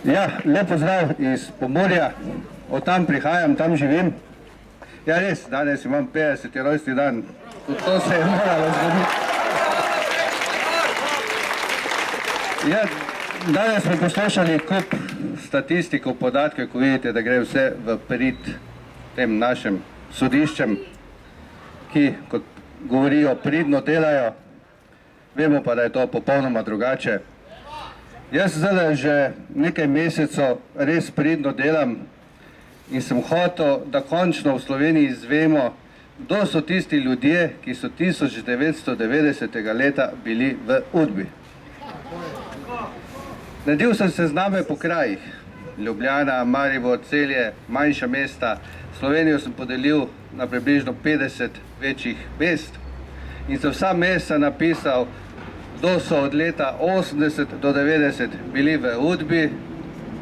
Ja, lep pozdrav iz Pomurja, od tam prihajam, tam živim. Ja, res, danes imam 50. rojstni dan, tudi to se je moralo zgoditi. Ja, danes smo poslušali kup statistikov, podatke, ko vidite, da gre vse v prid tem našim sodiščem, ki, kot govorijo, pridno delajo. Vemo pa, da je to popolnoma drugače. Jaz zdaj že nekaj mesecev res pridno delam in sem hotel, da končno v Sloveniji izvemo, kdo so tisti ljudje, ki so 1990. leta bili v Udbi. Naredil sem sezname po krajih. Ljubljana, Maribor, Celje, manjša mesta. Slovenijo sem podelil na približno 50 večjih mest in sem vsa mesta napisal, kdo so od leta 80 do 90 bili v Udbi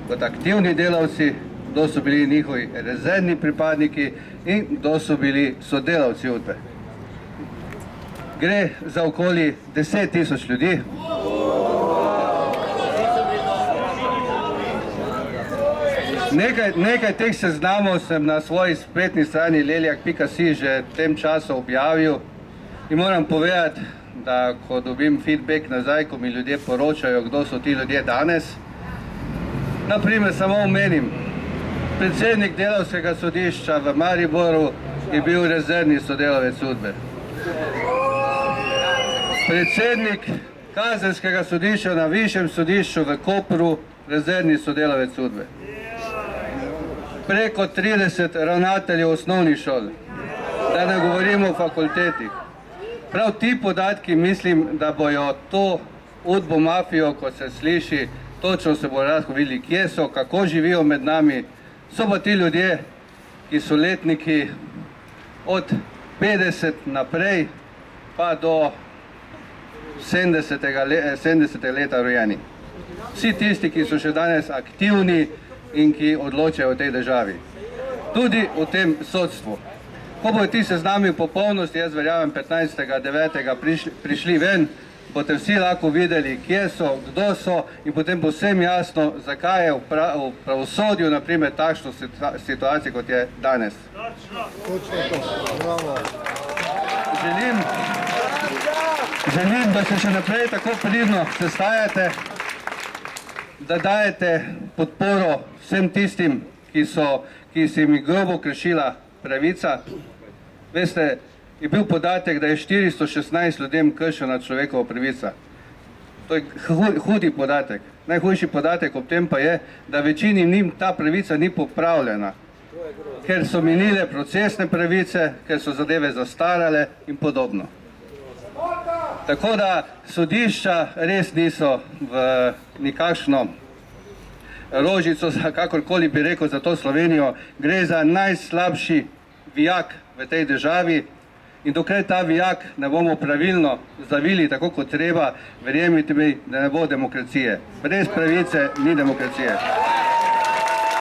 kot aktivni delavci, kdo so bili njihovi rezervni pripadniki in kdo so bili sodelavci Udbe. Gre za okoli 10 tisoč ljudi. Nekaj teh seznamov sem na svoji spletni strani leljak.si že v tem času objavil in moram povedati, da ko dobim feedback nazaj, ko mi ljudje poročajo, kdo so ti ljudje danes, naprimer samo omenim, predsednik delavskega sodišča v Mariboru je bil rezervni sodelavec Udbe. Predsednik kazenskega sodišča na višjem sodišču v Kopru, rezervni sodelavec Udbe. Preko 30 ravnateljev osnovnih šol, da ne govorimo o fakultetih. Prav ti podatki mislim, da bojo to Udbo mafijo, kot se sliši, točno se bo lahko videli, kje so, kako živijo med nami. So pa ti ljudje, ki so letniki od 50 naprej pa do 70. leta rojeni. Vsi tisti, ki so še danes aktivni in ki odločajo o tej državi. Tudi o tem sodstvu. Ko bodo ti seznami v popolnosti, jaz verjamem 15.9. prišli ven, boste vsi lahko videli, kje so, kdo so in potem bo vsem jasno, zakaj je v pravosodju naprimer takšno situacijo, kot je danes. Želim, da se še naprej tako pridno sestajate, da dajete podporo vsem tistim, ki se jim grobo kršila pravica. Veste, je bil podatek, da je 416 ljudem kršena človekova pravica. To je hudi podatek. Najhujši podatek ob tem pa je, da večini njim ta pravica ni popravljena, ker so minile procesne pravice, ker so zadeve zastarale in podobno. Tako da sodišča res niso v nikakšno rožico, kakorkoli bi rekel, za to Slovenijo. Gre za najslabši vijak v tej državi in dokler ta vijak ne bomo pravilno zavili tako kot treba, verjemite mi, da ne bo demokracije. Brez pravice ni demokracije.